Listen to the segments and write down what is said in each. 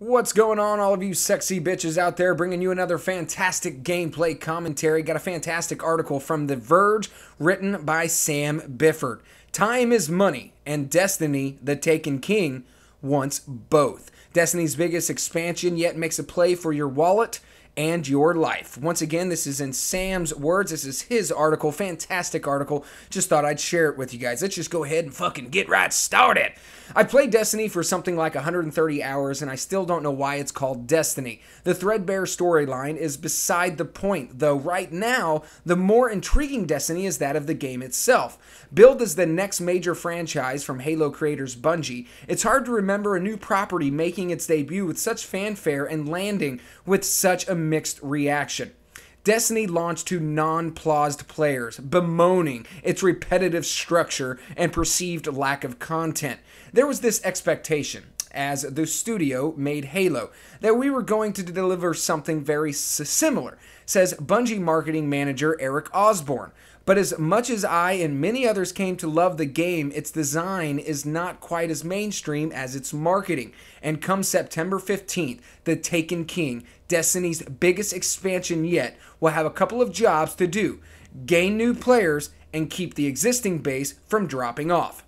What's going on, all of you sexy bitches out there, bringing you another fantastic gameplay commentary. Got a fantastic article from The Verge written by Sam Bifford. Time is money, and Destiny, the Taken King, wants both. Destiny's biggest expansion yet makes a play for your wallet and your life. Once again, this is in Sam's words. This is his article. Fantastic article. Just thought I'd share it with you guys. Let's just go ahead and fucking get right started. I played Destiny for something like 130 hours, and I still don't know why it's called Destiny. The threadbare storyline is beside the point, though right now, the more intriguing Destiny is that of the game itself. Billed as the next major franchise from Halo creators Bungie, it's hard to remember a new property making its debut with such fanfare and landing with such a mixed reaction. Destiny launched to nonplussed players, bemoaning its repetitive structure and perceived lack of content. There was this expectation, as the studio made Halo, that we were going to deliver something very similar, says Bungie marketing manager Eric Osborne. But as much as I and many others came to love the game, its design is not quite as mainstream as its marketing. And come September 15th, The Taken King, Destiny's biggest expansion yet, will have a couple of jobs to do: gain new players and keep the existing base from dropping off.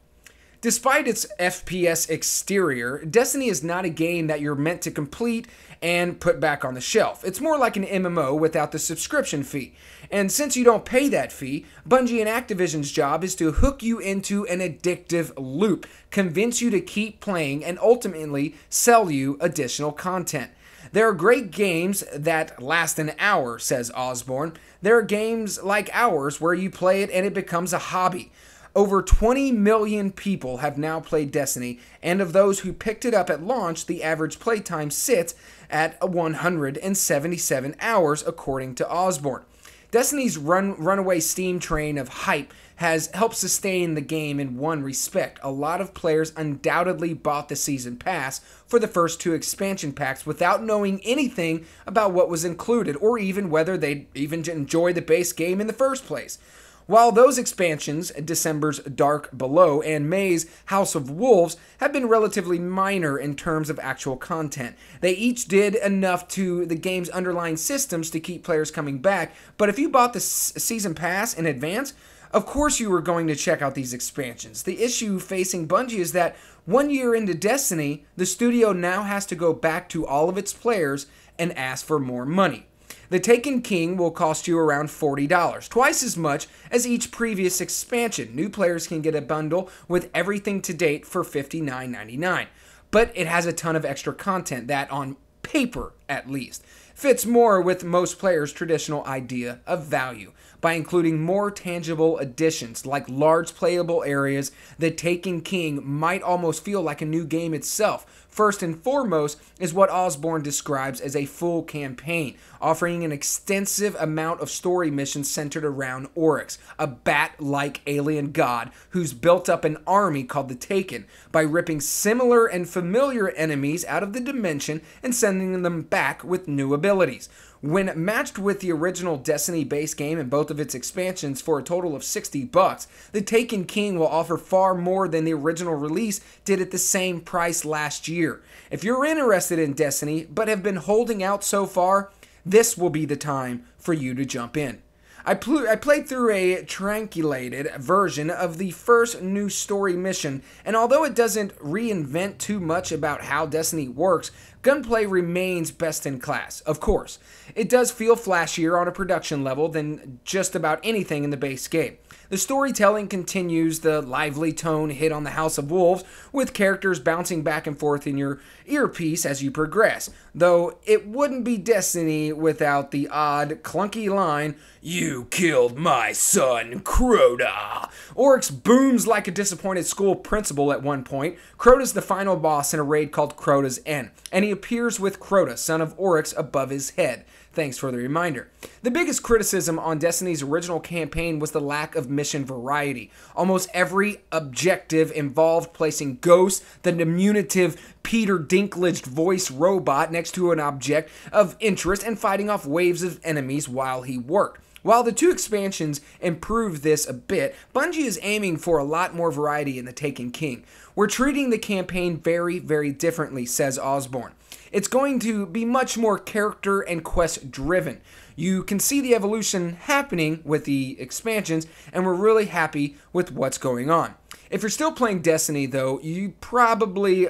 Despite its FPS exterior, Destiny is not a game that you're meant to complete and put back on the shelf. It's more like an MMO without the subscription fee. And since you don't pay that fee, Bungie and Activision's job is to hook you into an addictive loop, convince you to keep playing, and ultimately sell you additional content. There are great games that last an hour, says Osborne. There are games like ours where you play it and it becomes a hobby. Over 20 million people have now played Destiny, and of those who picked it up at launch, the average playtime sits at 177 hours, according to Osborne. Destiny's runaway steam train of hype has helped sustain the game in one respect. A lot of players undoubtedly bought the season pass for the first two expansion packs without knowing anything about what was included, or even whether they'd even enjoy the base game in the first place. While those expansions, December's Dark Below and May's House of Wolves, have been relatively minor in terms of actual content, they each did enough to the game's underlying systems to keep players coming back. But if you bought the season pass in advance, of course you were going to check out these expansions. The issue facing Bungie is that 1 year into Destiny, the studio now has to go back to all of its players and ask for more money. The Taken King will cost you around $40, twice as much as each previous expansion. New players can get a bundle with everything to date for $59.99. But it has a ton of extra content that, on paper at least, fits more with most players' traditional idea of value. By including more tangible additions like large playable areas, The Taken King might almost feel like a new game itself. First and foremost is what Osborne describes as a full campaign, offering an extensive amount of story missions centered around Oryx, a bat-like alien god who's built up an army called the Taken by ripping similar and familiar enemies out of the dimension and sending them back with new abilities. When matched with the original Destiny base game and both of its expansions for a total of $60, The Taken King will offer far more than the original release did at the same price last year. If you're interested in Destiny but have been holding out so far, this will be the time for you to jump in. I played through a tranquilated version of the first new story mission, and although it doesn't reinvent too much about how Destiny works, gunplay remains best in class. Of course, it does feel flashier on a production level than just about anything in the base game. The storytelling continues the lively tone hit on the House of Wolves, with characters bouncing back and forth in your earpiece as you progress, though it wouldn't be Destiny without the odd, clunky line, "You killed my son, Crota." Oryx booms like a disappointed school principal at one point. Crota's the final boss in a raid called Crota's End, and he appears with Crota, son of Oryx, above his head. Thanks for the reminder. The biggest criticism on Destiny's original campaign was the lack of mission variety. Almost every objective involved placing ghosts, the diminutive Peter Dinklage voice robot next to an object of interest and fighting off waves of enemies while he worked. While the 2 expansions improve this a bit, Bungie is aiming for a lot more variety in The Taken King. We're treating the campaign very, very differently, says Osborne. It's going to be much more character and quest driven. You can see the evolution happening with the expansions, and we're really happy with what's going on. If you're still playing Destiny, though, you probably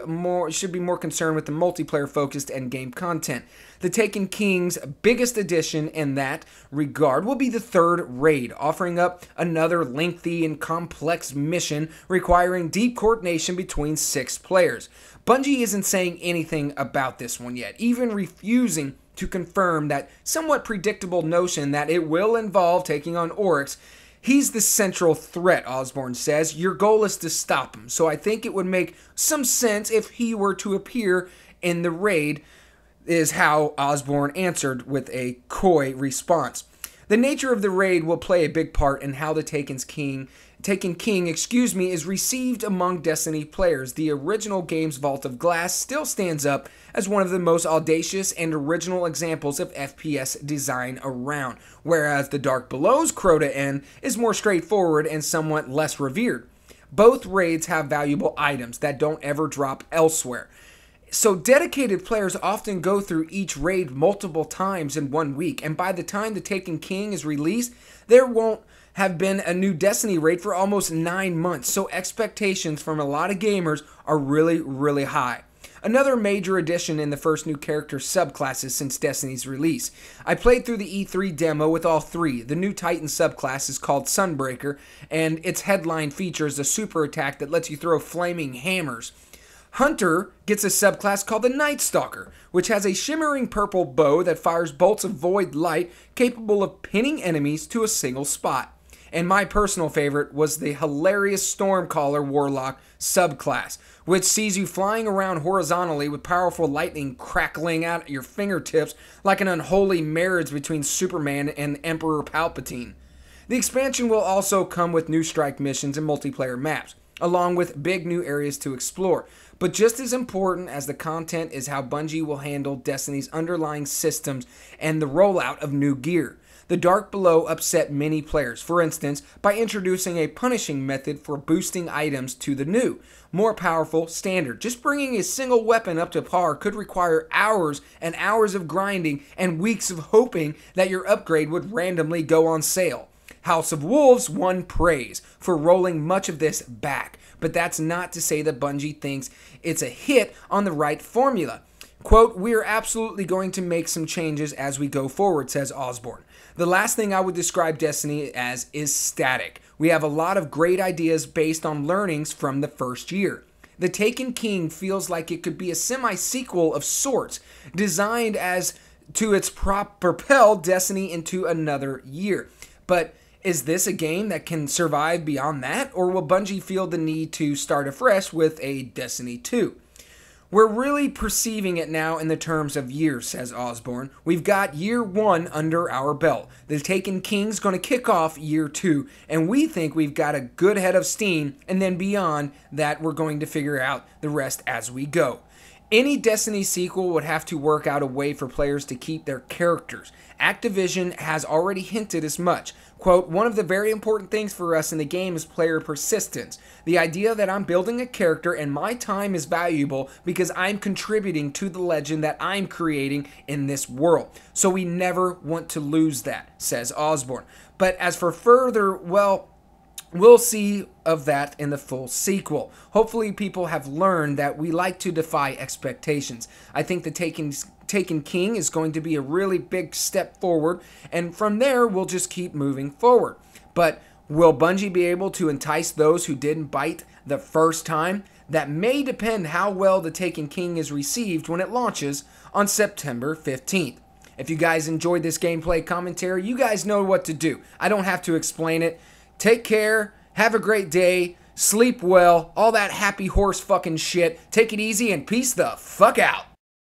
should be more concerned with the multiplayer-focused endgame content. The Taken King's biggest addition in that regard will be the 3rd raid, offering up another lengthy and complex mission requiring deep coordination between 6 players. Bungie isn't saying anything about this one yet, even refusing to confirm that somewhat predictable notion that it will involve taking on Oryx. He's the central threat, Osborne says. Your goal is to stop him, so I think it would make some sense if he were to appear in the raid, is how Osborne answered with a coy response. The nature of the raid will play a big part in how the Taken King is received among Destiny players. The original game's Vault of Glass still stands up as one of the most audacious and original examples of FPS design around, whereas the Dark Below's Crota End is more straightforward and somewhat less revered. Both raids have valuable items that don't ever drop elsewhere. So dedicated players often go through each raid multiple times in 1 week, and by the time the Taken King is released, there won't have been a new Destiny raid for almost 9 months, so expectations from a lot of gamers are really, really high. Another major addition in the first new character subclasses since Destiny's release. I played through the E3 demo with all 3. The new Titan subclass is called Sunbreaker, and its headline features a super attack that lets you throw flaming hammers. Hunter gets a subclass called the Night Stalker, which has a shimmering purple bow that fires bolts of void light capable of pinning enemies to a single spot. And my personal favorite was the hilarious Stormcaller Warlock subclass, which sees you flying around horizontally with powerful lightning crackling out at your fingertips like an unholy marriage between Superman and Emperor Palpatine. The expansion will also come with new strike missions and multiplayer maps, along with big new areas to explore. But just as important as the content is how Bungie will handle Destiny's underlying systems and the rollout of new gear. The Dark Below upset many players, for instance, by introducing a punishing method for boosting items to the new, more powerful standard. Just bringing a single weapon up to par could require hours and hours of grinding and weeks of hoping that your upgrade would randomly go on sale. House of Wolves won praise for rolling much of this back, but that's not to say that Bungie thinks it's a hit on the right formula. Quote, "We are absolutely going to make some changes as we go forward," says Osborne. The last thing I would describe Destiny as is static. We have a lot of great ideas based on learnings from the first year. The Taken King feels like it could be a semi-sequel of sorts, designed as to its propel Destiny into another year. But is this a game that can survive beyond that, or will Bungie feel the need to start afresh with a Destiny 2? We're really perceiving it now in the terms of years, says Osborne. We've got year 1 under our belt. The Taken King's going to kick off year 2, and we think we've got a good head of steam, and then beyond that, we're going to figure out the rest as we go. Any Destiny sequel would have to work out a way for players to keep their characters. Activision has already hinted as much. Quote, "One of the very important things for us in the game is player persistence. The idea that I'm building a character and my time is valuable because I'm contributing to the legend that I'm creating in this world. So we never want to lose that," says Osborne. But as for further, well, we'll see of that in the full sequel. Hopefully people have learned that we like to defy expectations. I think the Taken King is going to be a really big step forward, and from there we'll just keep moving forward. But will Bungie be able to entice those who didn't bite the first time? That may depend how well the Taken King is received when it launches on September 15th. If you guys enjoyed this gameplay commentary, you guys know what to do. I don't have to explain it. Take care, have a great day, sleep well, all that happy horse fucking shit. Take it easy and peace the fuck out.